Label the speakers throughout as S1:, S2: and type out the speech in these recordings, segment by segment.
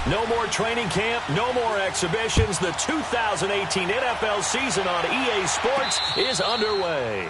S1: No more training camp, no more exhibitions. The 2018 NFL season on EA Sports is underway.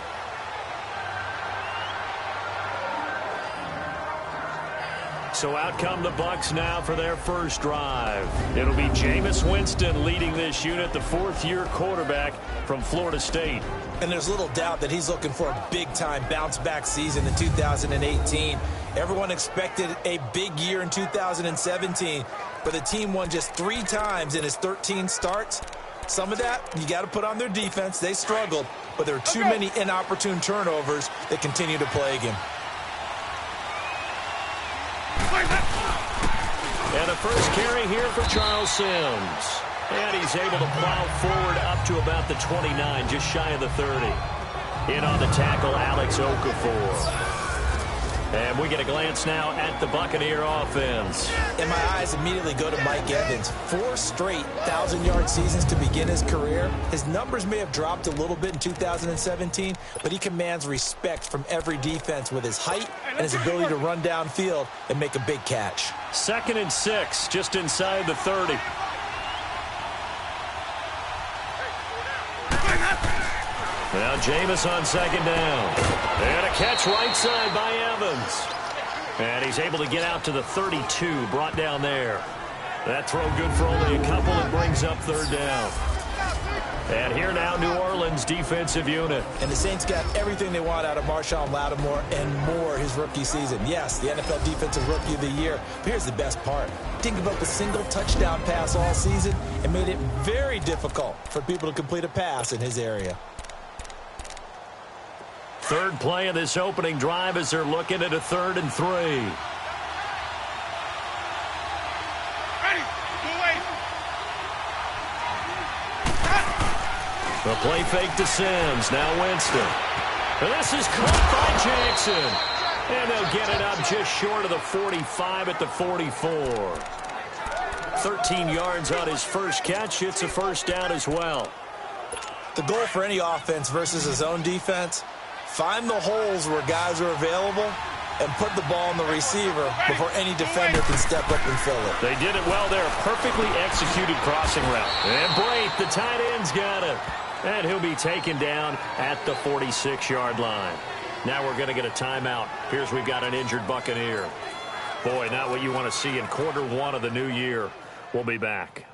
S1: So out come the Bucs now for their first drive. It'll be Jameis Winston leading this unit, the fourth-year quarterback from Florida State.
S2: And there's little doubt that he's looking for a big-time bounce-back season in 2018. Everyone expected a big year in 2017, but the team won just 3 times in his 13 starts. Some of that, you got to put on their defense. They struggled, but there are too many inopportune turnovers that continue to plague him.
S1: And a first carry here for Charles Sims. And he's able to plow forward up to about the 29, just shy of the 30. In on the tackle, Alex Okafor. And we get a glance now at the Buccaneer offense.
S2: And my eyes immediately go to Mike Evans. 4 straight 1,000-yard seasons to begin his career. His numbers may have dropped a little bit in 2017, but he commands respect from every defense with his height and his ability to run downfield and make a big catch.
S1: 2nd and 6, just inside the 30. Now Jameis on 2nd down. And a catch right side by Evans. And he's able to get out to the 32, brought down there. That throw good for only a couple. It brings up 3rd down. And here now, New Orleans defensive unit.
S2: And the Saints got everything they want out of Marshawn Lattimore and more his rookie season. Yes, the NFL Defensive Rookie of the Year. But here's the best part. Didn't give up a single touchdown pass all season and made it very difficult for people to complete a pass in his area.
S1: 3rd play of this opening drive as they're looking at a 3rd and 3. The play fake to Sims. Now Winston. And this is caught by Jackson. And they'll get it up just short of the 45 at the 44. 13 yards on his first catch. It's a first down as well.
S2: The goal for any offense versus his own defense, find the holes where guys are available and put the ball on the receiver before any defender can step up and fill it.
S1: They did it well there. Perfectly executed crossing route. And Brate, the tight end's got it. And he'll be taken down at the 46-yard line. Now we're going to get a timeout. Here's we've got an injured Buccaneer. Boy, not what you want to see in quarter 1 of the new year. We'll be back.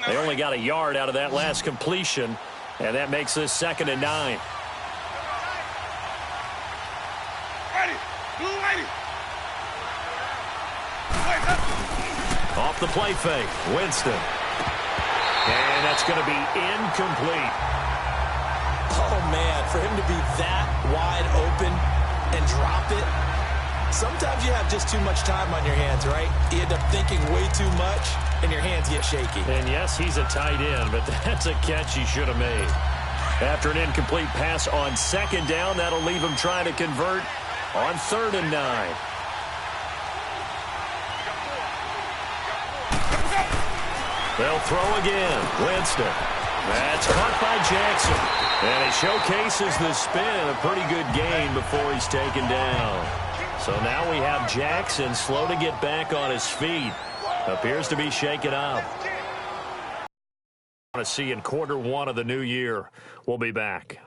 S1: They only got a yard out of that last completion, and that makes this 2nd and 9. Off the play fake, Winston. And that's going to be incomplete.
S2: Oh, man, for him to be that wide open and drop it. Sometimes you have just too much time on your hands, right? You end up thinking way too much, and your hands get shaky.
S1: And yes, he's a tight end, but that's a catch he should have made. After an incomplete pass on 2nd down, that'll leave him trying to convert on 3rd and 9. They'll throw again. Winston. That's caught by Jackson. And he showcases the spin. A pretty good gain before he's taken down. So now we have Jackson slow to get back on his feet. Appears to be shaken up. Want to see in quarter 1 of the new year. We'll be back.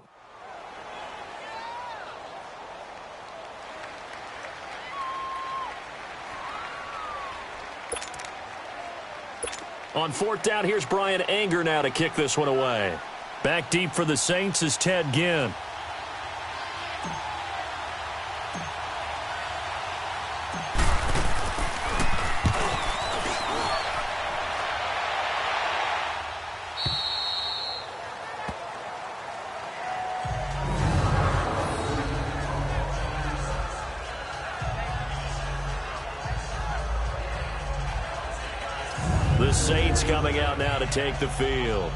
S1: On 4th down, here's Brian Anger now to kick this one away. Back deep for the Saints is Ted Ginn. The Saints coming out now to take the field.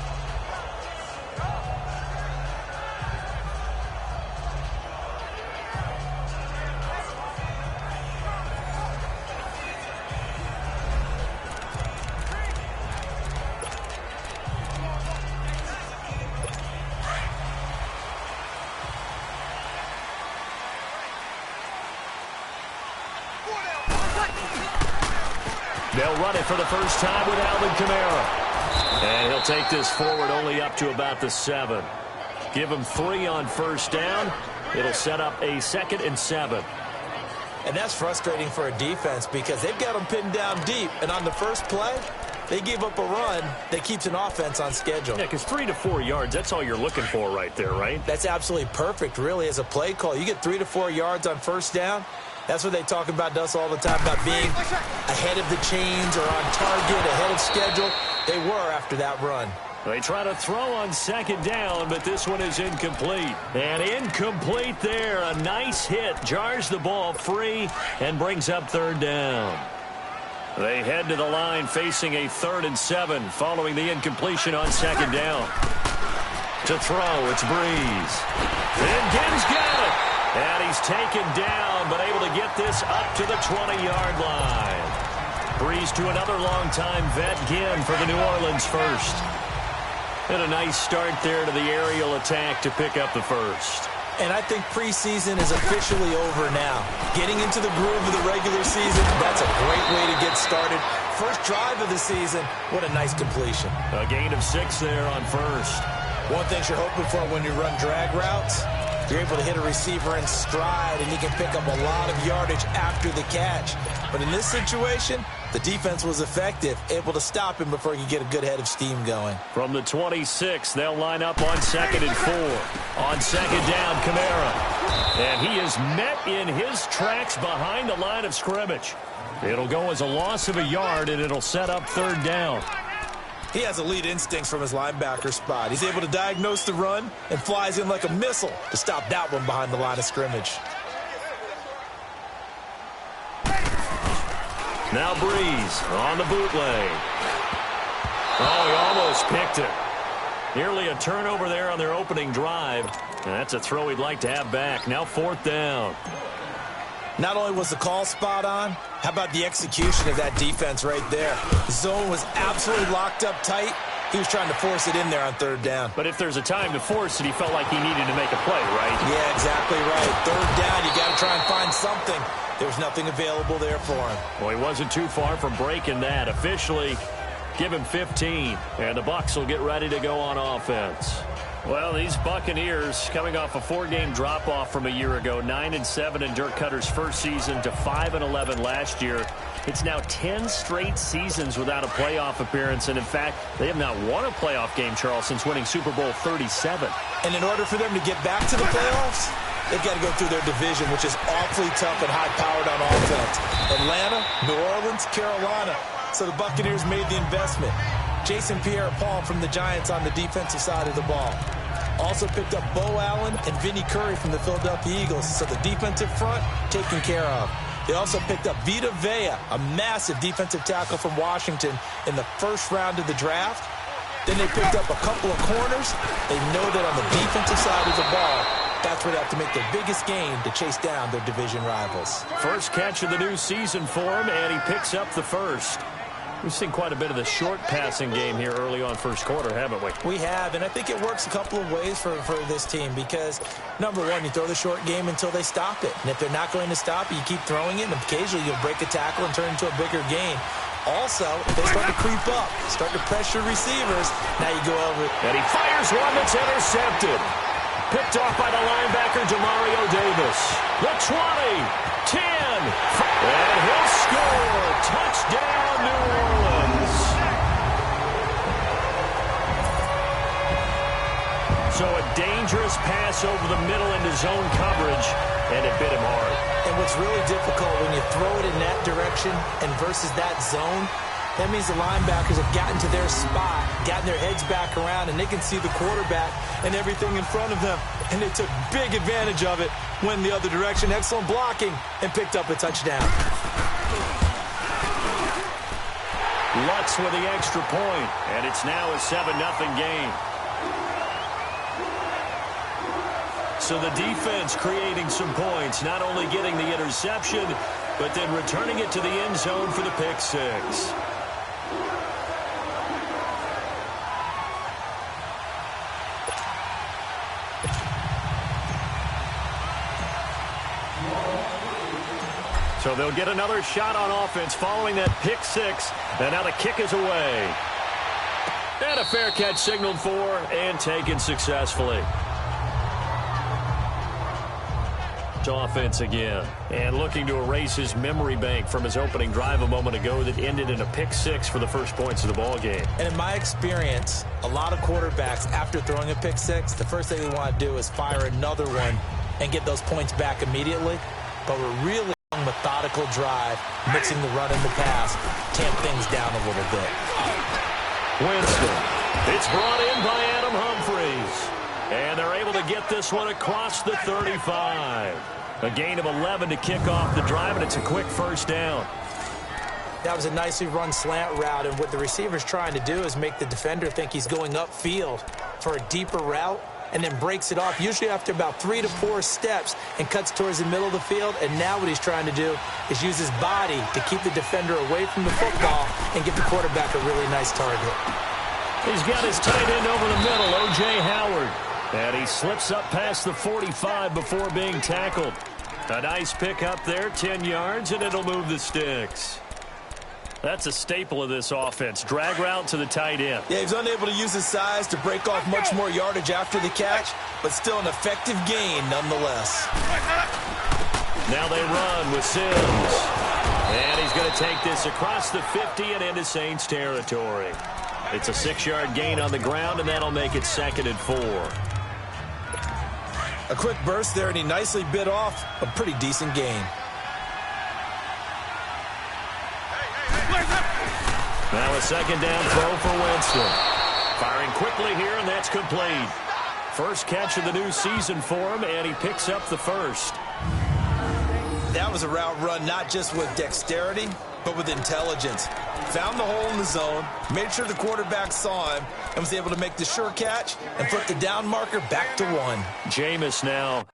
S1: They'll run it for the first time with Alvin Kamara. And he'll take this forward only up to about the 7. Give him 3 on first down. It'll set up a 2nd and 7.
S2: And that's frustrating for a defense because they've got them pinned down deep. And on the first play, they gave up a run that keeps an offense on schedule.
S1: Yeah, because 3 to 4 yards, that's all you're looking for right there, right?
S2: That's absolutely perfect, really, as a play call. You get 3 to 4 yards on first down. That's what they talk about to us all the time, about being ahead of the chains or on target, ahead of schedule. They were after that run.
S1: They try to throw on 2nd down, but this one is incomplete. And incomplete there. A nice hit. Jars the ball free and brings up 3rd down. They head to the line facing a 3rd and 7 following the incompletion on 2nd down. To throw, it's Breeze. And Ginn's got it. And he's taken down, but able to get this up to the 20-yard line. Breeze to another longtime vet, Ginn, for the New Orleans first. And a nice start there to the aerial attack to pick up the first.
S2: And I think preseason is officially over now. Getting into the groove of the regular season, that's a great way to get started. First drive of the season, what a nice completion.
S1: A gain of 6 there on first.
S2: One thing you're hoping for when you run drag routes, you're able to hit a receiver in stride, and he can pick up a lot of yardage after the catch. But in this situation, the defense was effective, able to stop him before he could get a good head of steam going.
S1: From the 26, they'll line up on 2nd and 4. On 2nd down, Kamara. And he is met in his tracks behind the line of scrimmage. It'll go as a loss of a yard, and it'll set up 3rd down.
S2: He has elite instincts from his linebacker spot. He's able to diagnose the run and flies in like a missile to stop that one behind the line of scrimmage.
S1: Now Breeze on the bootleg. Oh, he almost picked it. Nearly a turnover there on their opening drive. And that's a throw he'd like to have back. Now 4th down.
S2: Not only was the call spot on, how about the execution of that defense right there? The zone was absolutely locked up tight. He was trying to force it in there on 3rd down.
S1: But if there's a time to force it, he felt like he needed to make a play, right?
S2: Yeah, exactly right. 3rd down, you got to try and find something. There was nothing available there for him.
S1: Well, he wasn't too far from breaking that. Officially, give him 15, and the Bucs will get ready to go on offense. Well, these Buccaneers coming off a 4-game drop-off from a year ago, 9-7 in Dirk Cutter's first season to 5-11 last year. It's now 10 straight seasons without a playoff appearance, and in fact, they have not won a playoff game, Charles, since winning Super Bowl 37.
S2: And in order for them to get back to the playoffs, they've got to go through their division, which is awfully tough and high-powered on offense. Atlanta, New Orleans, Carolina. So the Buccaneers made the investment. Jason Pierre-Paul from the Giants on the defensive side of the ball. Also picked up Bo Allen and Vinny Curry from the Philadelphia Eagles. So the defensive front taken care of. They also picked up Vita Vea, a massive defensive tackle from Washington in the first round of the draft. Then they picked up a couple of corners. They know that on the defensive side of the ball, that's where they have to make their biggest gain to chase down their division rivals.
S1: First catch of the new season for him, and he picks up the first. We've seen quite a bit of the short passing game here early on first quarter, haven't we?
S2: We have, and I think it works a couple of ways for this team because, number one, you throw the short game until they stop it. And if they're not going to stop it, you keep throwing it, and occasionally you'll break a tackle and turn it into a bigger gain. Also, if they start to creep up, start to pressure receivers, now you go over.
S1: And he fires one that's intercepted. Picked off by the linebacker, Demario Davis. The 20, 10, and he'll score. Touchdown, New Orleans. So a dangerous pass over the middle into zone coverage, and it bit him hard.
S2: And what's really difficult when you throw it in that direction and versus that zone, that means the linebackers have gotten to their spot, gotten their heads back around, and they can see the quarterback and everything in front of them. And they took big advantage of it, went the other direction, excellent blocking, and picked up a touchdown.
S1: Lutz with the extra point, and it's now a 7-0 game. So the defense creating some points, not only getting the interception, but then returning it to the end zone for the pick six. So they'll get another shot on offense following that pick six. And now the kick is away. And a fair catch signaled for and taken successfully. Offense again, and looking to erase his memory bank from his opening drive a moment ago that ended in a pick six for the first points of the ball game.
S2: And in my experience, a lot of quarterbacks, after throwing a pick six, the first thing they want to do is fire another one and get those points back immediately. But we're really methodical drive, mixing the run and the pass, tamp things down a little bit.
S1: Winston. It's brought in by Adam Humphries. And they're able to get this one across the 35. A gain of 11 to kick off the drive, and it's a quick first down.
S2: That was a nicely run slant route, and what the receiver's trying to do is make the defender think he's going upfield for a deeper route, and then breaks it off, usually after about 3 to 4 steps, and cuts towards the middle of the field. And now what he's trying to do is use his body to keep the defender away from the football and give the quarterback a really nice target.
S1: He's got his tight end over the middle, O.J. Howard. And he slips up past the 45 before being tackled. A nice pick up there, 10 yards, and it'll move the sticks. That's a staple of this offense. Drag route to the tight end.
S2: Yeah, he's unable to use his size to break off much more yardage after the catch, but still an effective gain nonetheless.
S1: Now they run with Sims. And he's going to take this across the 50 and into Saints territory. It's a 6-yard gain on the ground, and that'll make it 2nd and 4.
S2: A quick burst there, and he nicely bit off a pretty decent gain.
S1: Now a 2nd down throw for Winston. Firing quickly here, and that's complete. First catch of the new season for him, and he picks up the first.
S2: That was a route run not just with dexterity, but with intelligence. Found the hole in the zone, made sure the quarterback saw him, and was able to make the sure catch and put the down marker back to 1.
S1: Jameis now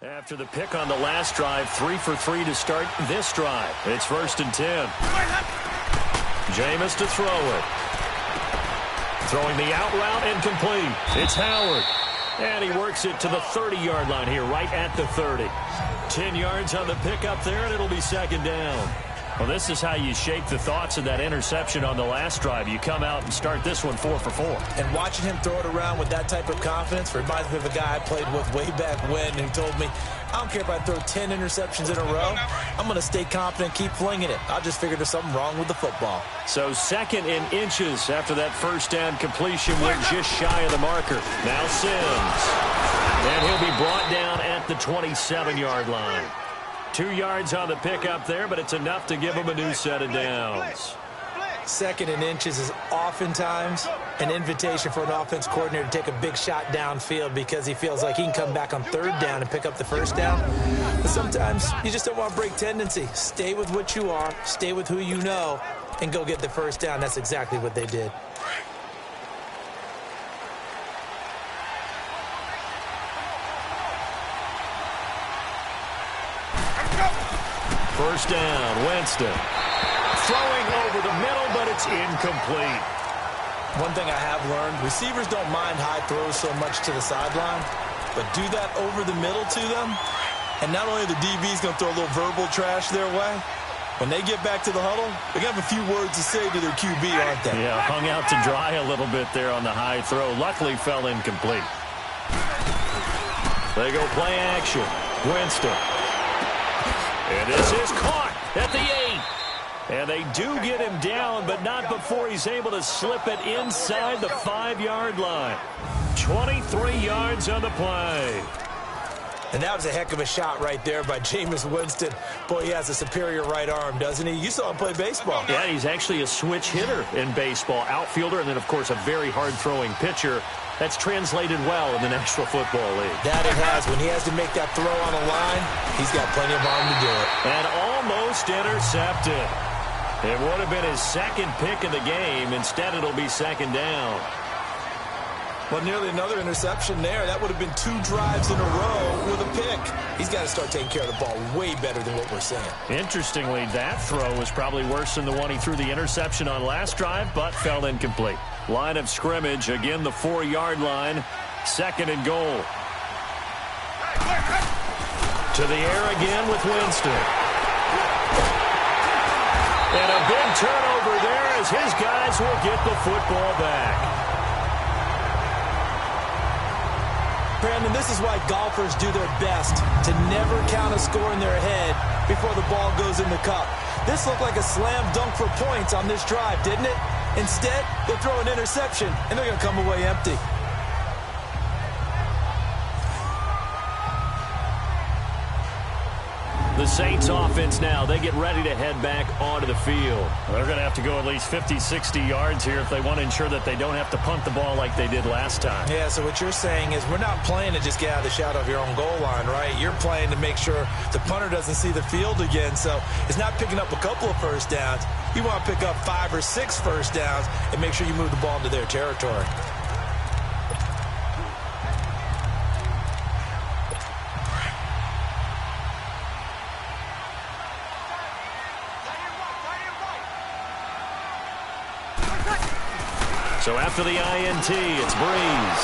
S1: After the pick on the last drive, 3 for 3 to start this drive. It's 1st and 10. Jameis to throw it. Throwing the out route incomplete. It's Howard. And he works it to the 30-yard line here, right at the 30. 10 yards on the pickup there, and it'll be 2nd down. Well, this is how you shake the thoughts of that interception on the last drive. You come out and start this one 4 for 4.
S2: And watching him throw it around with that type of confidence reminds me of a guy I played with way back when who told me, I don't care if I throw 10 interceptions in a row. I'm going to stay confident, keep flinging it. I just figured there's something wrong with the football.
S1: So 2nd and inches after that first down completion went just shy of the marker. Now Sims. And he'll be brought down at the 27-yard line. 2 yards on the pickup there, but it's enough to give him a new set of downs.
S2: 2nd and inches is oftentimes an invitation for an offense coordinator to take a big shot downfield because he feels like he can come back on 3rd down and pick up the 1st down. But sometimes you just don't want to break tendency. Stay with what you are, stay with who you know, and go get the 1st down. That's exactly what they did.
S1: First down, Winston. Throwing over the middle, but it's incomplete.
S2: One thing I have learned, receivers don't mind high throws so much to the sideline, but do that over the middle to them, and not only the DB's going to throw a little verbal trash their way, when they get back to the huddle, they're going to have a few words to say to their QB, aren't they?
S1: Yeah, hung out to dry a little bit there on the high throw. Luckily fell incomplete. They go play action. Winston. And this is caught at the 8. And they do get him down, but not before he's able to slip it inside the 5-yard line. 23 yards on the play.
S2: And that was a heck of a shot right there by Jameis Winston. Boy, he has a superior right arm, doesn't he? You saw him play baseball.
S1: Yeah, he's actually a switch hitter in baseball. Outfielder, and then, of course, a very hard-throwing pitcher. That's translated well in the National Football League.
S2: That it has. When he has to make that throw on a line, he's got plenty of arm to do it.
S1: And almost intercepted. It would have been his 2nd pick of the game. Instead, it'll be 2nd down.
S2: Well, nearly another interception there. That would have been 2 drives in a row with a pick. He's got to start taking care of the ball way better than what we're saying.
S1: Interestingly, that throw was probably worse than the one he threw the interception on last drive, but fell incomplete. Line of scrimmage, again the 4-yard line. 2nd and goal. To the air again with Winston. And a big turnover there as his guys will get the football back.
S2: Brandon, this is why golfers do their best to never count a score in their head before the ball goes in the cup. This looked like a slam dunk for points on this drive, didn't it? Instead, they throw an interception, and they're going to come away empty.
S1: The Saints offense now, they get ready to head back onto the field. They're going to have to go at least 50, 60 yards here if they want to ensure that they don't have to punt the ball like they did last time.
S2: Yeah, so what you're saying is we're not playing to just get out of the shadow of your own goal line, right? You're playing to make sure the punter doesn't see the field again. So it's not picking up a couple of first downs. You want to pick up 5 or 6 first downs and make sure you move the ball into their territory.
S1: So after the INT, it's Breeze.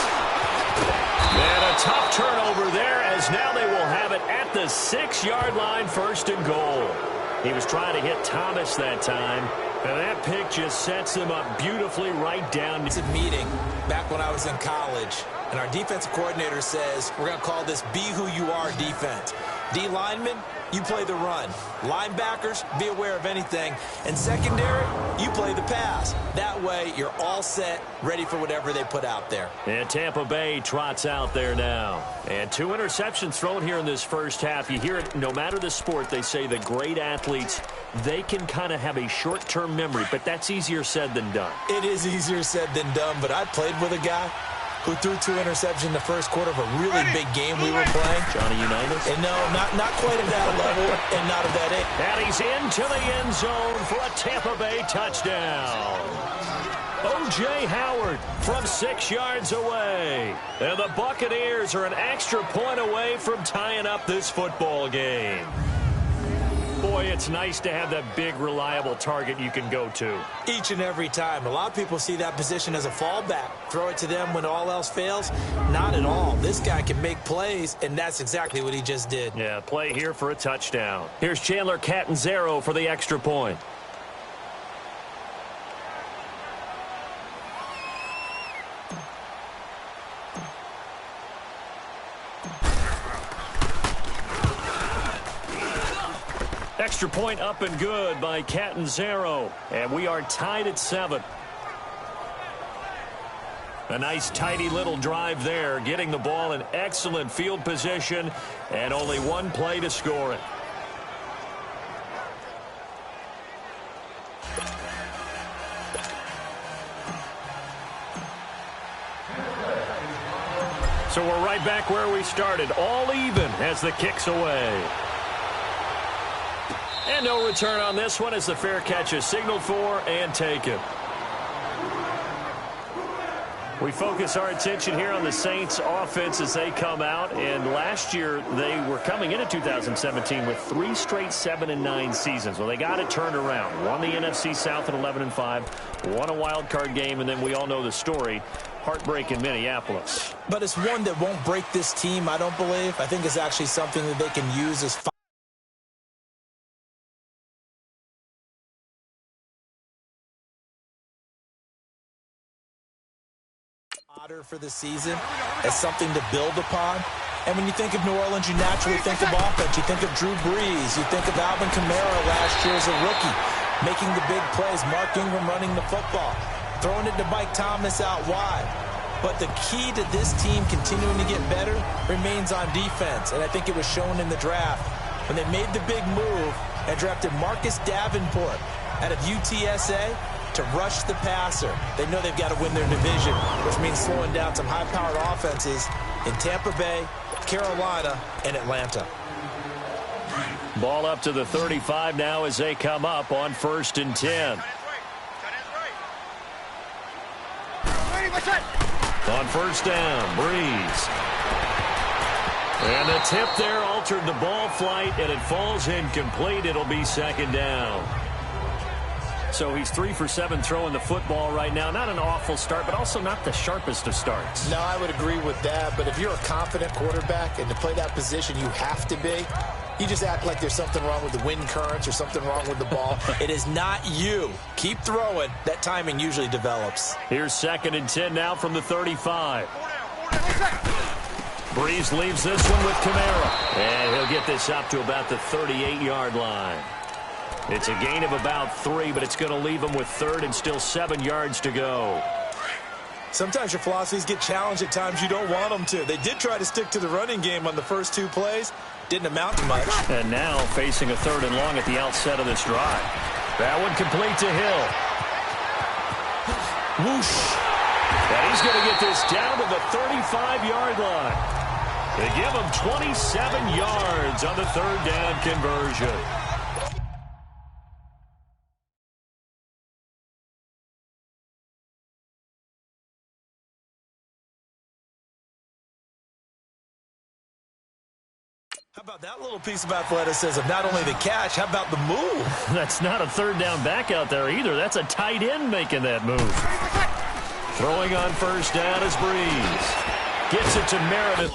S1: And a tough turnover there as now they will have it at the 6-yard line, 1st and goal. He was trying to hit Thomas that time, and that pick just sets him up beautifully right down.
S2: It's a meeting back when I was in college, and our defensive coordinator says, we're going to call this Be Who You Are defense. D linemen, you play the run. Linebackers, be aware of anything. And secondary, you play the pass. That way, you're all set, ready for whatever they put out there.
S1: And Tampa Bay trots out there now. And 2 interceptions thrown here in this first half. You hear it, no matter the sport, they say the great athletes, they can kind of have a short-term memory, but that's easier said than done.
S2: It is easier said than done, but I played with a guy who threw 2 interceptions in the first quarter of a really big game we were playing.
S1: Johnny Unitas?
S2: And no, not quite at that level and not at that age.
S1: And he's into the end zone for a Tampa Bay touchdown. O.J. Howard from 6 yards away. And the Buccaneers are an extra point away from tying up this football game. Boy, it's nice to have that big, reliable target you can go to.
S2: Each and every time. A lot of people see that position as a fallback. Throw it to them when all else fails. Not at all. This guy can make plays, and that's exactly what he just did.
S1: Yeah, play here for a touchdown. Here's Chandler Catanzaro for the extra point. Extra point up and good by Catanzaro. And we are tied at 7. A nice, tidy little drive there, getting the ball in excellent field position, and only one play to score it. So we're right back where we started, all even as the kick's away. And no return on this one as the fair catch is signaled for and taken. We focus our attention here on the Saints offense as they come out. And last year they were coming into 2017 with 3 straight 7-9 seasons. Well, they got it turned around. Won the NFC South at 11-5. Won a wild card game, and then we all know the story. Heartbreak in Minneapolis.
S2: But it's one that won't break this team, I don't believe. I think it's actually something that they can use as for the season as something to build upon. And when you think of New Orleans, you naturally think of offense. You think of Drew Brees. You think of Alvin Kamara last year as a rookie, making the big plays. Mark Ingram running the football, throwing it to Mike Thomas out wide. But the key to this team continuing to get better remains on defense. And I think it was shown in the draft when they made the big move and drafted Marcus Davenport out of UTSA to rush the passer. They know they've got to win their division, which means slowing down some high-powered offenses in Tampa Bay, Carolina, and Atlanta.
S1: Ball up to the 35 now as they come up on 1st and 10. On 1st down, Brees. And the tip there altered the ball flight, and it falls incomplete. It'll be 2nd down. So he's 3 for 7 throwing the football right now. Not an awful start, but also not the sharpest of starts.
S2: No, I would agree with that. But if you're a confident quarterback and to play that position you have to be, you just act like there's something wrong with the wind currents or something wrong with the ball. It is not you. Keep throwing. That timing usually develops.
S1: Here's 2nd and 10 now from the 35. Brees leaves this one with Kamara. And he'll get this up to about the 38-yard line. It's a gain of about 3, but it's going to leave him with 3rd and still 7 yards to go.
S2: Sometimes your philosophies get challenged at times you don't want them to. They did try to stick to the running game on the first 2 plays. Didn't amount to much.
S1: And now facing a 3rd and long at the outset of this drive. That one complete to Hill. Whoosh. And he's going to get this down to the 35-yard line. They give him 27 yards on the 3rd down conversion.
S2: How about that little piece of athleticism? Not only the catch, how about the move?
S1: That's not a 3rd down back out there either. That's a tight end making that move. Throwing on 1st down is Brees. Gets it to Meredith.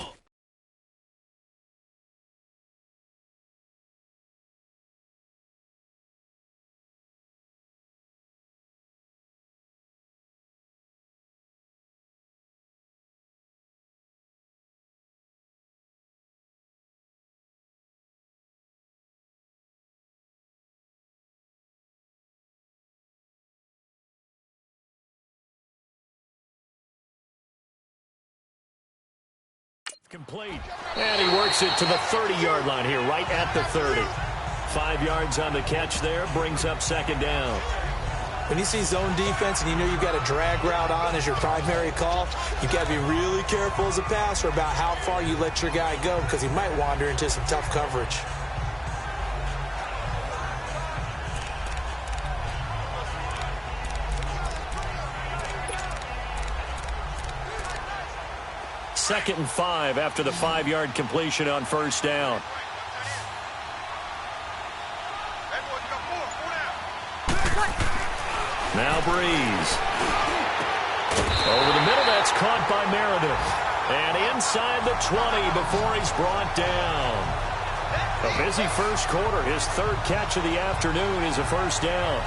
S1: Complete. And he works it to the 30-yard line here, right at the 30. 5 yards on the catch there, brings up 2nd down.
S2: When you see zone defense and you know you've got a drag route on as your primary call, you've got to be really careful as a passer about how far you let your guy go because he might wander into some tough coverage.
S1: 2nd and 5 after the 5-yard completion on first down. Now Breeze. Over the middle, that's caught by Meredith. And inside the 20 before he's brought down. A busy first quarter. His 3rd catch of the afternoon is a first down.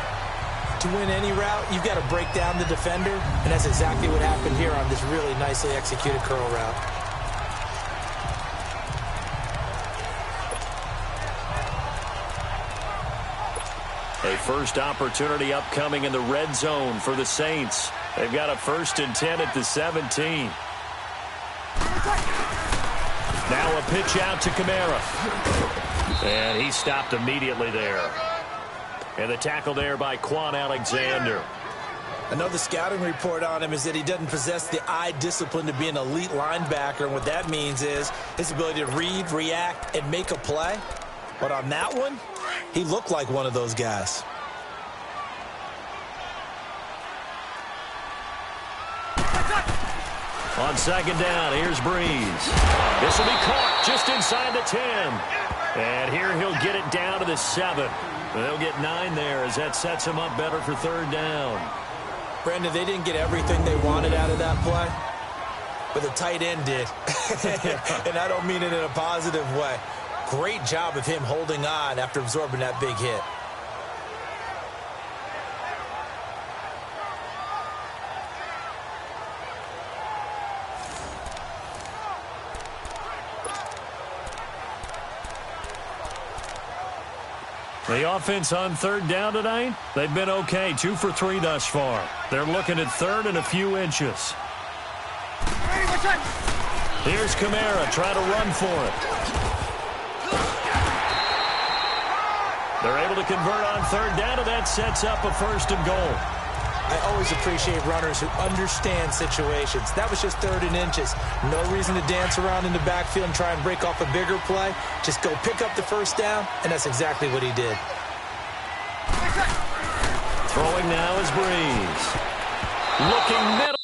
S2: To win any route, you've got to break down the defender, and that's exactly what happened here on this really nicely executed curl route.
S1: A first opportunity upcoming in the red zone for the Saints. They've got a 1st and 10 at the 17. Now a pitch out to Kamara. And he stopped immediately there. And the tackle there by Quan Alexander.
S2: Another scouting report on him is that he doesn't possess the eye discipline to be an elite linebacker. And what that means is his ability to read, react, and make a play. But on that one, he looked like one of those guys.
S1: On 2nd down, here's Breeze. This will be caught just inside the 10. And here he'll get it down to the 7. They'll get 9 there as that sets him up better for 3rd down.
S2: Brandon, they didn't get everything they wanted out of that play, but the tight end did. And I don't mean it in a positive way. Great job of him holding on after absorbing that big hit.
S1: The offense on 3rd down tonight, they've been okay. 2 for 3 thus far. They're looking at 3rd and a few inches. Here's Kamara trying to run for it. They're able to convert on 3rd down, and that sets up a 1st and goal.
S2: I always appreciate runners who understand situations. That was just 3rd and inches. No reason to dance around in the backfield and try and break off a bigger play. Just go pick up the 1st down, and that's exactly what he did.
S1: Throwing now is Breeze. Looking middle.